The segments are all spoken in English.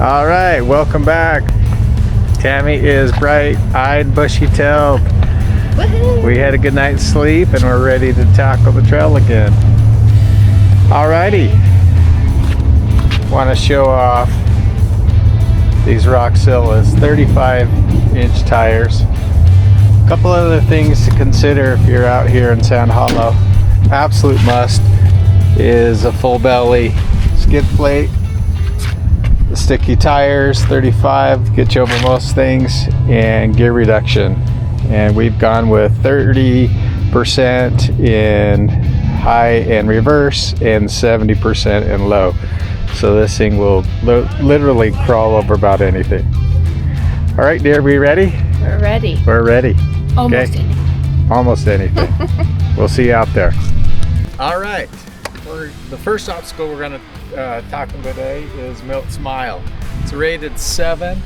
All right, welcome back. Tammy is bright-eyed, bushy-tailed. We had a good night's sleep and we're ready to tackle the trail again. Alrighty. Want to show off these Roxillas 35-inch tires. A couple other things to consider if you're out here in Sand Hollow. Absolute must is a full belly skid plate. The sticky tires, 35, get you over most things, and gear reduction. And we've gone with 30% in high and reverse and 70% in low. So this thing will literally crawl over about anything. All right, dear, we ready? We're ready. We're ready. Almost anything. Almost anything. We'll see you out there. All right. The first obstacle we're going to tackle today is Milt's Mile. It's rated 7,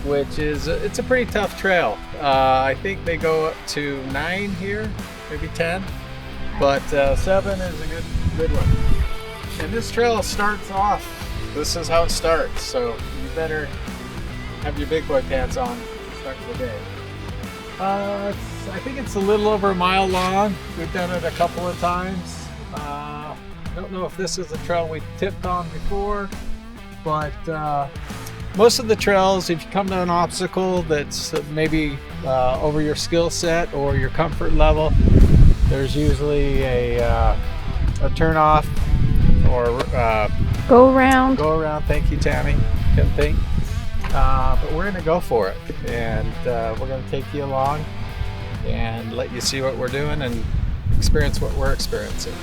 which is it's a pretty tough trail. I think they go up to 9 here, maybe 10, but 7 is a good one. And this trail starts off. This is how it starts, so you better have your big boy pants on to start the day. I think it's a little over a mile long. We've done it a couple of times. I don't know if this is a trail we tipped on before, but most of the trails, if you come to an obstacle that's maybe over your skill set or your comfort level, there's usually a turn off or go around. Go around. Thank you, Tammy. Couldn't think. But we're gonna go for it, and we're gonna take you along and let you see what we're doing and experience what we're experiencing.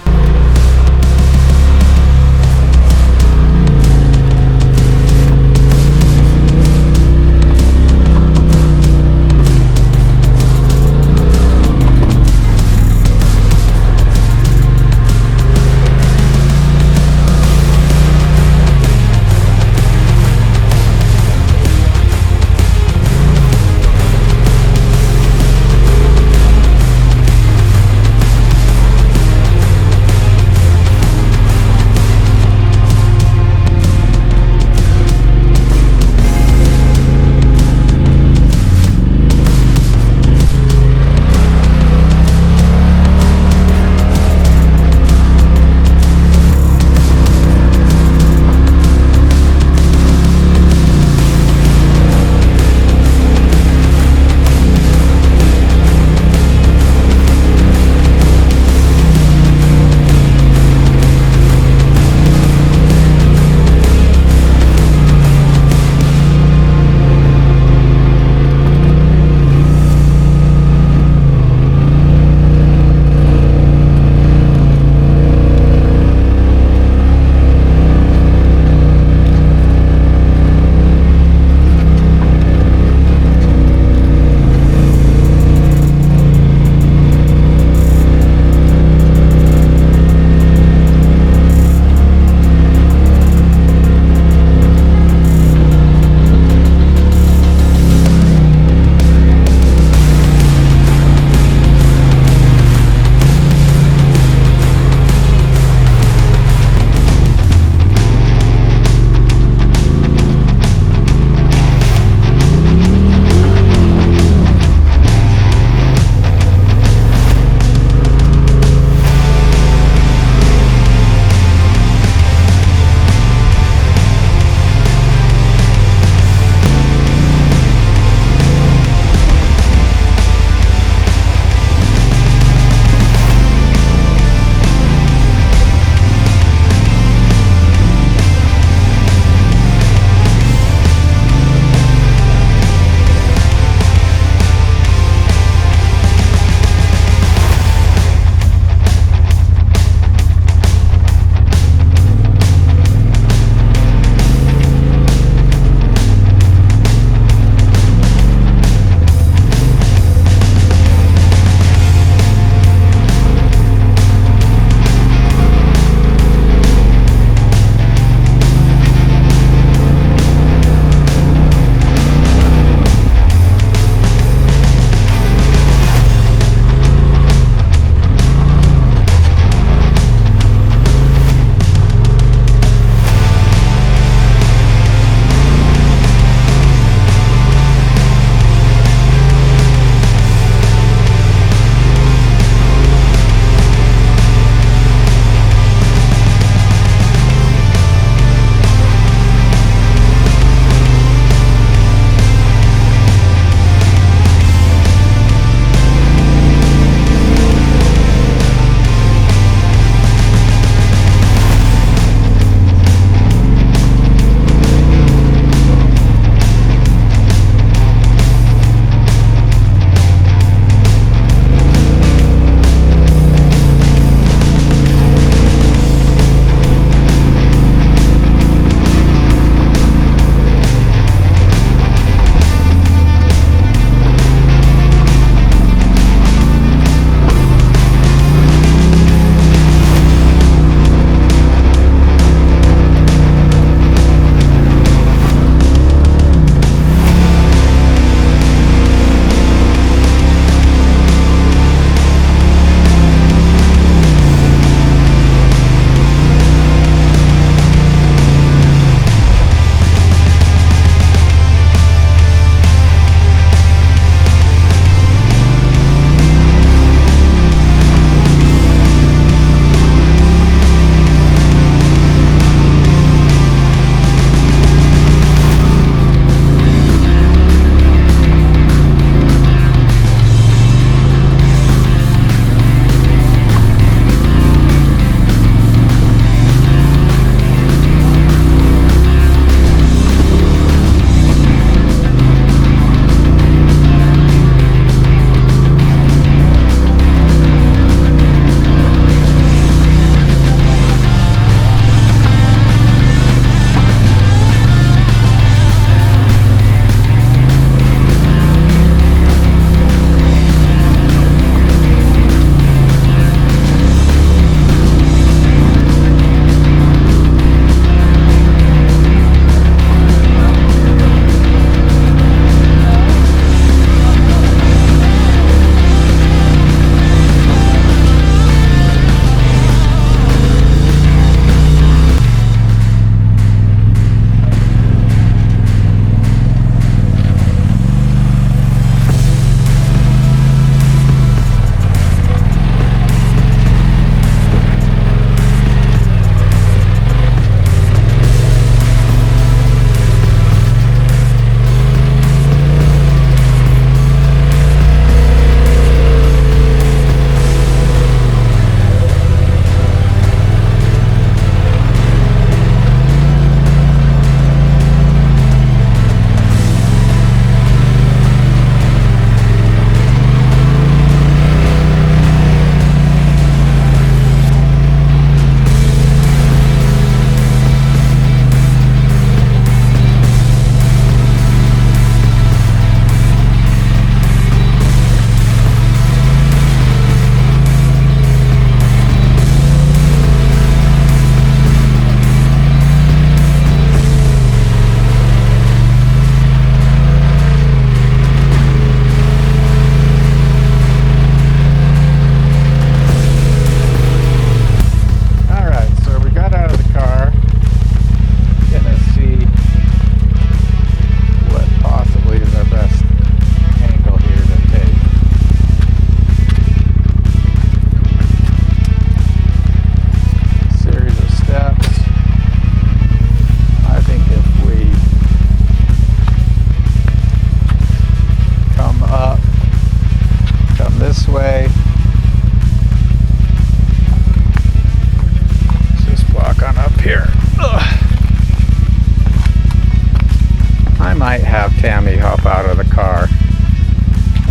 might have Tammy hop out of the car.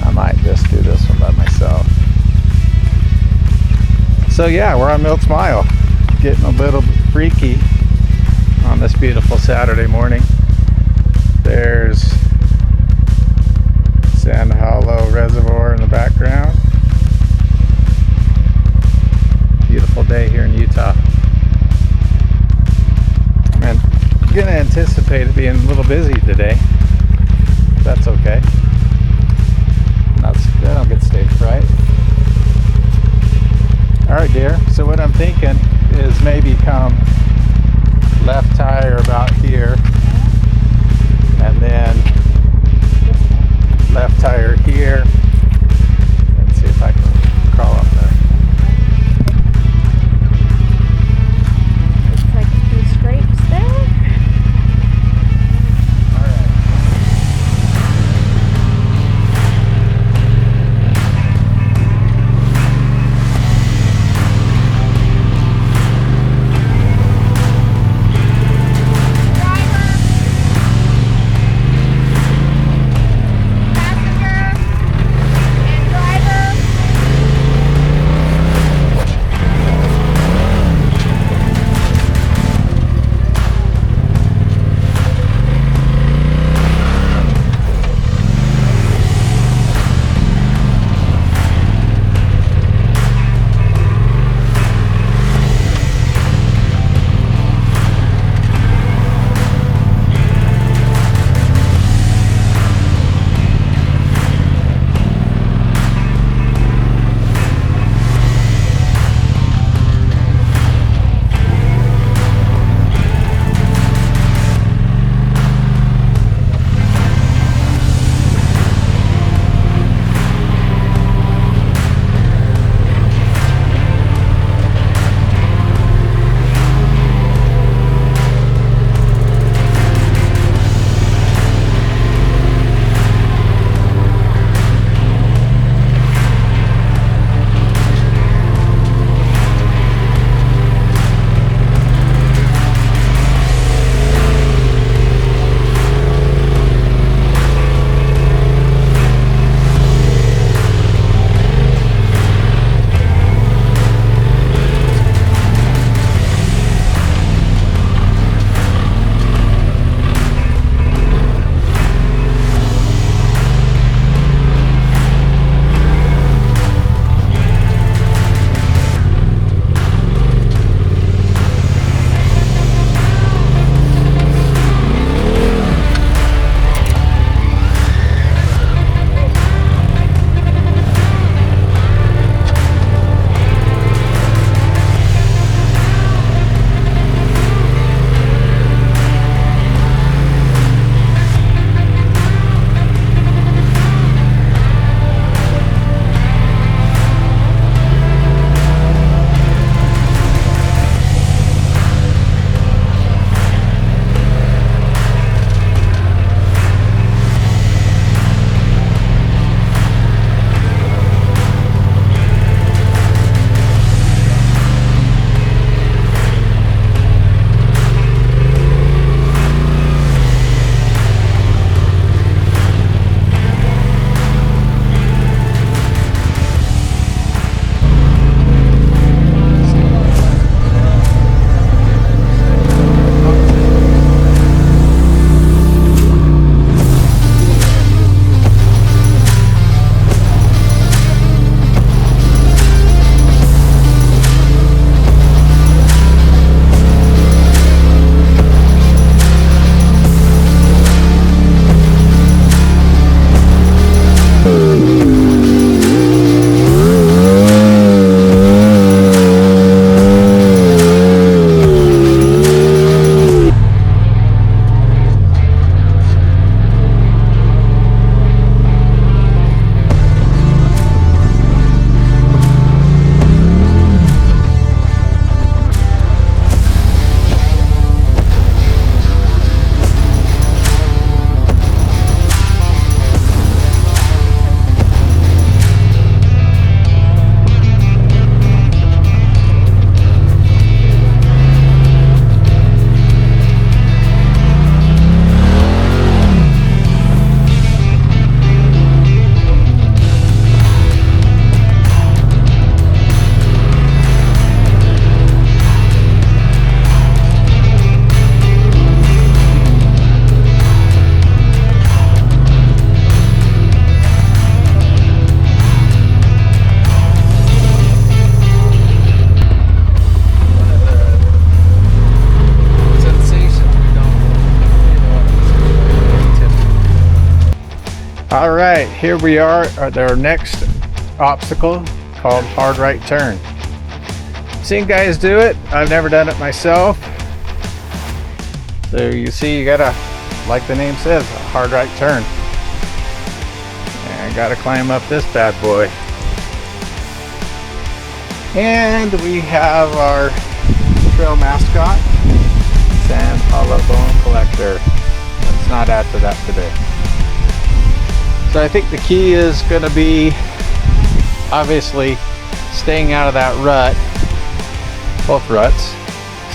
I might just do this one by myself. So yeah, we're on Milt's Mile, getting a little freaky on this beautiful Saturday morning. There's Sand Hollow Reservoir in the background. Beautiful day here in Utah. And I'm gonna anticipate it being a little busy today. That's okay. I don't get stage fright. Alright dear, so what I'm thinking is maybe come left tire about here, and then left tire here. Let's see if I can crawl up there. Looks like a few scrapes there. All right, here we are at our next obstacle called hard right turn. Seen guys do it. I've never done it myself. So you see, you gotta, like the name says, a hard right turn. And gotta climb up this bad boy. And we have our trail mascot, Sand Hollow Bone Collector. Let's not add to that today. So I think the key is going to be obviously staying out of that rut, both ruts.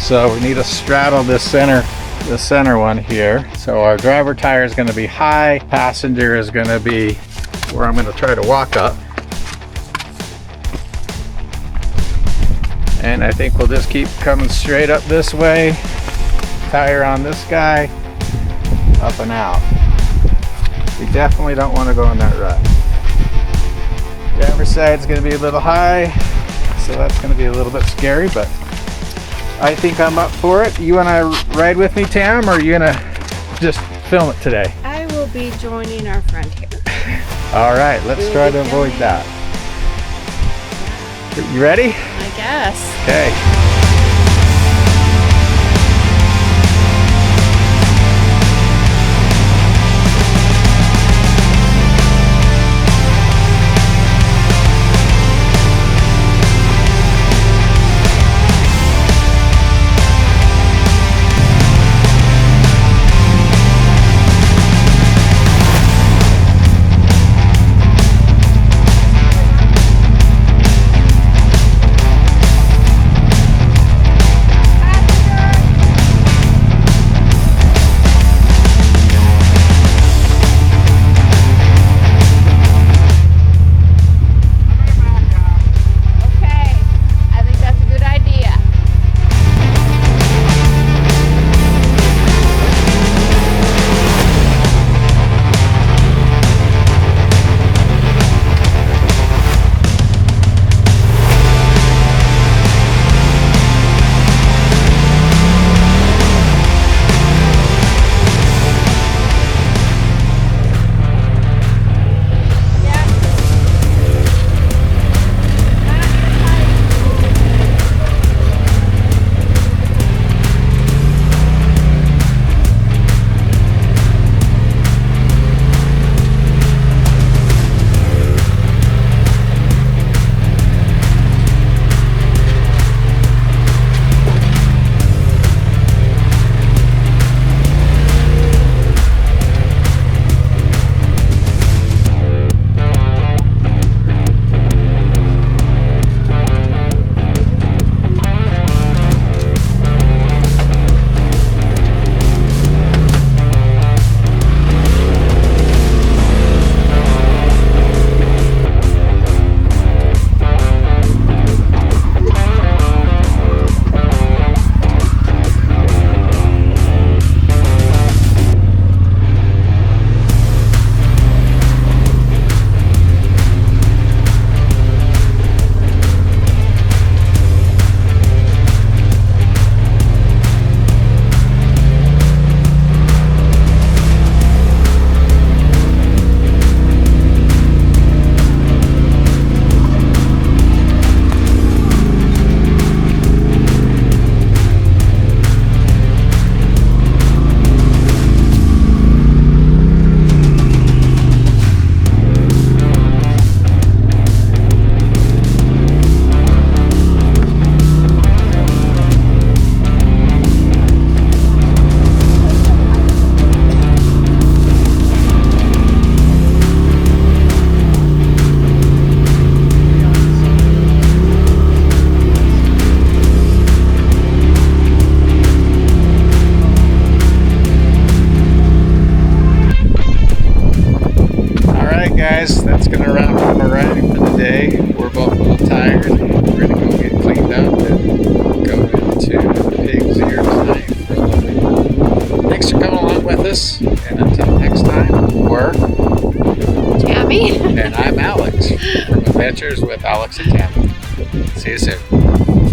So we need to straddle this center one here. So our driver tire is going to be high, passenger is going to be where I'm going to try to walk up. And I think we'll just keep coming straight up this way, tire on this guy, up and out. We definitely don't want to go in that rut. Driver's side's going to be a little high, so that's going to be a little bit scary, but I think I'm up for it. You want to ride with me, Tam, or are you going to just film it today? I will be joining our friend here. All right, let's try to avoid that. You ready? I guess. Okay. Guys, that's gonna wrap up our riding for the day. We're both a little tired. We're gonna go get cleaned up and go into the pig's ear tonight for a little bit. Thanks for coming along with us, and until next time, we're Tammy and I'm Alex from Adventures with Alex and Tammy. See you soon.